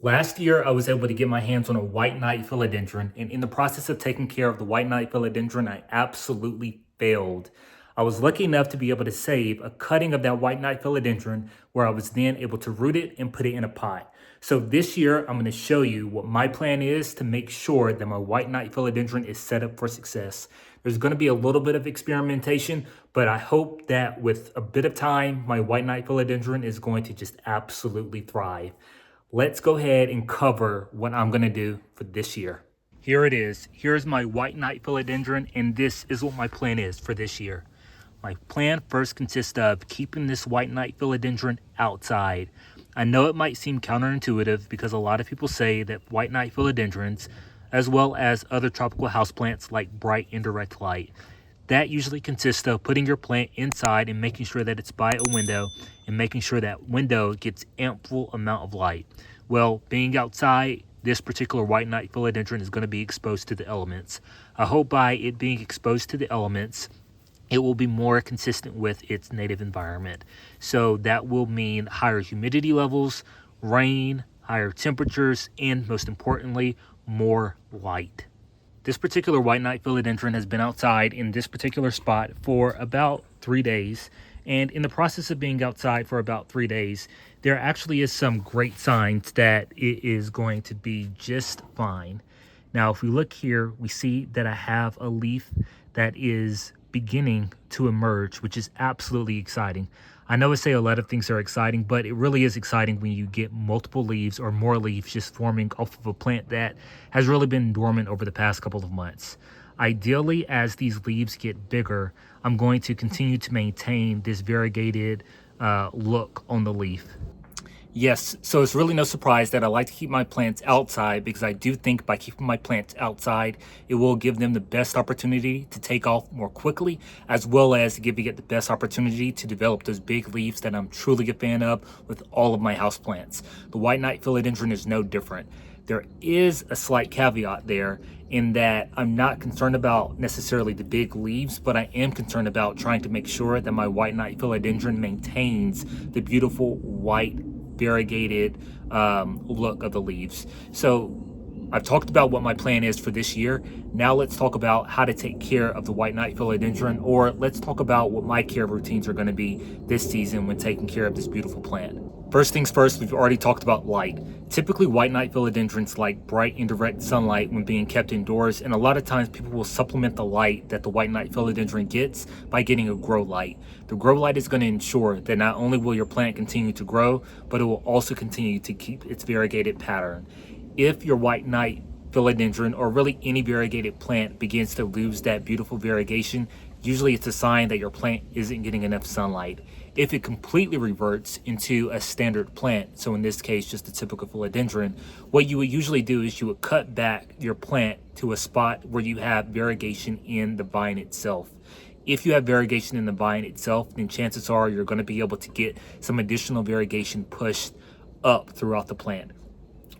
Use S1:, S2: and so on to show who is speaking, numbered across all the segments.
S1: Last year, I was able to get my hands on a white knight philodendron, and in the process of taking care of the white knight philodendron, I absolutely failed. I was lucky enough to be able to save a cutting of that white knight philodendron where I was then able to root it and put it in a pot. So this year, I'm going to show you what my plan is to make sure that my white knight philodendron is set up for success. There's going to be a little bit of experimentation, but I hope that with a bit of time, my white knight philodendron is going to just absolutely thrive. Let's go ahead and cover what I'm going to do for this year. Here it is. Here's my white knight philodendron, and this is what my plan is for this year. My plan first consists of keeping this white knight philodendron outside. I know it might seem counterintuitive because a lot of people say that white knight philodendrons, as well as other tropical houseplants like bright indirect light, that usually consists of putting your plant inside and making sure that it's by a window and making sure that window gets ample amount of light. Well, being outside, this particular white knight philodendron is going to be exposed to the elements. I hope by it being exposed to the elements, it will be more consistent with its native environment. So that will mean higher humidity levels, rain, higher temperatures, and most importantly, more light. This particular white knight philodendron has been outside in this particular spot for about 3 days. And in the process of being outside for about 3 days, there actually is some great signs that it is going to be just fine. Now, if we look here, we see that I have a leaf that is beginning to emerge, which is absolutely exciting. I know I say a lot of things are exciting, but it really is exciting when you get multiple leaves or more leaves just forming off of a plant that has really been dormant over the past couple of months. Ideally, as these leaves get bigger, I'm going to continue to maintain this variegated look on the leaf. Yes, so it's really no surprise that I like to keep my plants outside because I do think by keeping my plants outside, it will give them the best opportunity to take off more quickly, as well as giving it the best opportunity to develop those big leaves that I'm truly a fan of with all of my houseplants. The white knight philodendron is no different. There is a slight caveat there in that I'm not concerned about necessarily the big leaves, but I am concerned about trying to make sure that my white knight philodendron maintains the beautiful white variegated look of the leaves. So I've talked about what my plan is for this year. Now let's talk about how to take care of the white knight philodendron, or let's talk about what my care routines are going to be this season when taking care of this beautiful plant. First things first, we've already talked about light. Typically, white knight philodendrons like bright indirect sunlight when being kept indoors, and a lot of times people will supplement the light that the white knight philodendron gets by getting a grow light. The grow light is going to ensure that not only will your plant continue to grow, but it will also continue to keep its variegated pattern. If your white knight philodendron, or really any variegated plant, begins to lose that beautiful variegation, usually it's a sign that your plant isn't getting enough sunlight. If it completely reverts into a standard plant, so in this case just a typical philodendron, what you would usually do is you would cut back your plant to a spot where you have variegation in the vine itself. If you have variegation in the vine itself, then chances are you're going to be able to get some additional variegation pushed up throughout the plant.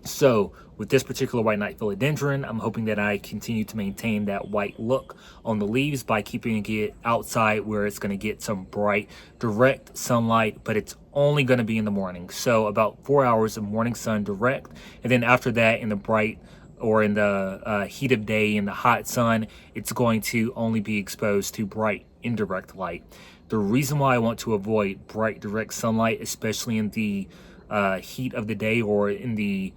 S1: So with this particular white knight philodendron, I'm hoping that I continue to maintain that white look on the leaves by keeping it outside where it's going to get some bright, direct sunlight, but it's only going to be in the morning. So about 4 hours of morning sun direct. And then after that, in the bright or in the heat of day in the hot sun, it's going to only be exposed to bright indirect light. The reason why I want to avoid bright direct sunlight, especially in the heat of the day or in the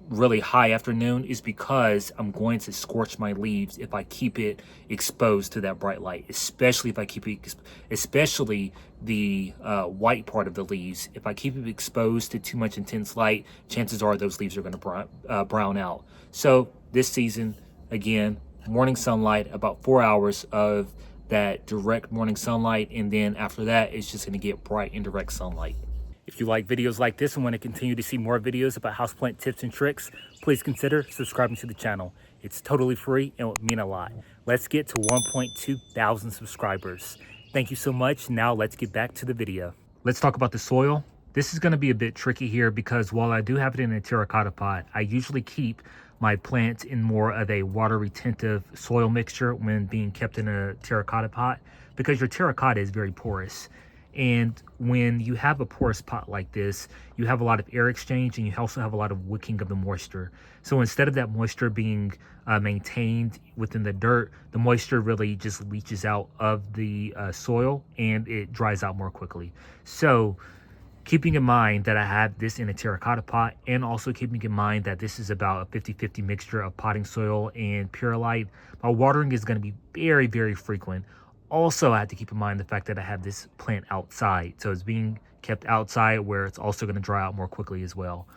S1: really high afternoon, is because I'm going to scorch my leaves if I keep it exposed to that bright light, especially if I keep it, especially the white part of the leaves. If I keep it exposed to too much intense light, chances are those leaves are going to brown out. So this season, again, morning sunlight, about 4 hours of that direct morning sunlight, and then after that, it's just going to get bright indirect sunlight. If you like videos like this and want to continue to see more videos about houseplant tips and tricks, please consider subscribing to the channel. It's totally free and would mean a lot. Let's get to 1.2 thousand subscribers. Thank you so much. Now let's get back to the video. Let's talk about the soil. This is going to be a bit tricky here because while I do have it in a terracotta pot, I usually keep my plants in more of a water retentive soil mixture when being kept in a terracotta pot because your terracotta is very porous. And when you have a porous pot like this, you have a lot of air exchange and you also have a lot of wicking of the moisture. So instead of that moisture being maintained within the dirt, the moisture really just leaches out of the soil and it dries out more quickly. So keeping in mind that I have this in a terracotta pot, and also keeping in mind that this is about a 50-50 mixture of potting soil and perlite, my watering is going to be very, very frequent. Also, I have to keep in mind the fact that I have this plant outside. So it's being kept outside where it's also going to dry out more quickly as well.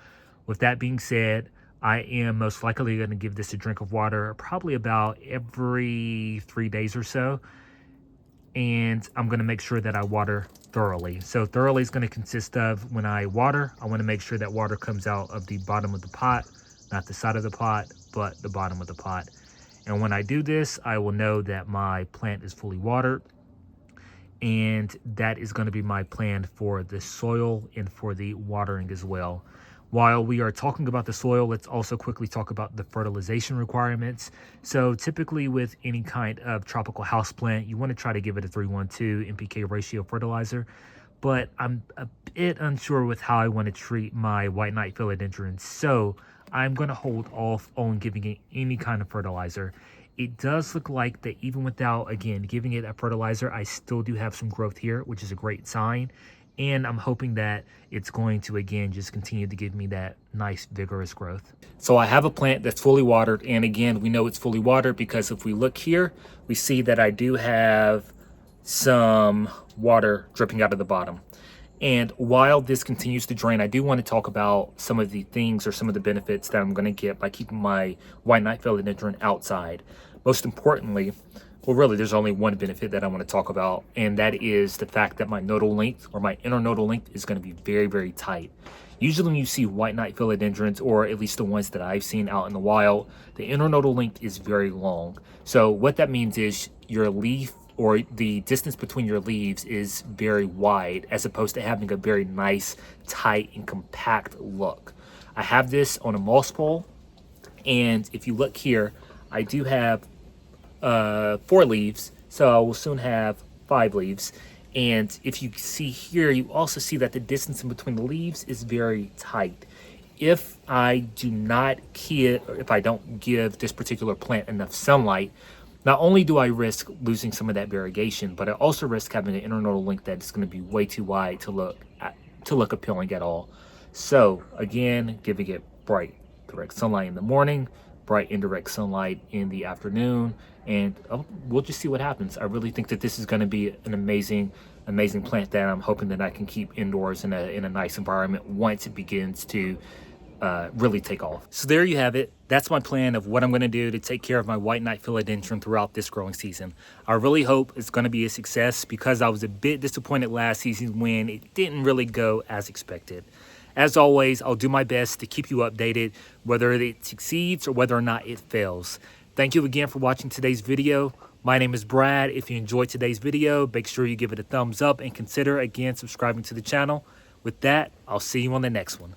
S1: With that being said, I am most likely going to give this a drink of water probably about every 3 days or so. And I'm going to make sure that I water thoroughly. So thoroughly is going to consist of, when I water, I want to make sure that water comes out of the bottom of the pot, not the side of the pot, but the bottom of the pot. And when I do this, I will know that my plant is fully watered. And that is going to be my plan for the soil and for the watering as well. While we are talking about the soil, let's also quickly talk about the fertilization requirements. So typically with any kind of tropical houseplant, you want to try to give it a 3:1:2 NPK ratio fertilizer. But I'm a bit unsure with how I want to treat my white knight philodendron. So I'm going to hold off on giving it any kind of fertilizer. It does look like that even without, again, giving it a fertilizer, I still do have some growth here, which is a great sign. And I'm hoping that it's going to, again, just continue to give me that nice, vigorous growth. So I have a plant that's fully watered. And again, we know it's fully watered because if we look here, we see that I do have some water dripping out of the bottom. And while this continues to drain, I do want to talk about some of the things or some of the benefits that I'm going to get by keeping my white knight philodendron outside. Most importantly, well, really, there's only one benefit that I want to talk about, and that is the fact that my nodal length, or my internodal length, is going to be very, very tight. Usually when you see white knight philodendrons, or at least the ones that I've seen out in the wild, the internodal length is very long. So what that means is your leaf, or the distance between your leaves, is very wide, as opposed to having a very nice, tight, and compact look. I have this on a moss pole, and if you look here, I do have 4 leaves, so I will soon have 5 leaves. And if you see here, you also see that the distance in between the leaves is very tight. If I don't give this particular plant enough sunlight, not only do I risk losing some of that variegation, but I also risk having an internodal length that is going to be way too wide to look appealing at all. So again, giving it bright direct sunlight in the morning, bright indirect sunlight in the afternoon, and we'll just see what happens. I really think that this is going to be an amazing plant that I'm hoping that I can keep indoors in a nice environment once it begins to really take off. So there you have it. That's my plan of what I'm going to do to take care of my white knight philodendron throughout this growing season. I really hope it's going to be a success, because I was a bit disappointed last season when it didn't really go as expected. As always, I'll do my best to keep you updated, whether it succeeds or whether or not it fails. Thank you again for watching today's video. My name is Brad. If you enjoyed today's video, make sure you give it a thumbs up and consider, again, subscribing to the channel. With that, I'll see you on the next one.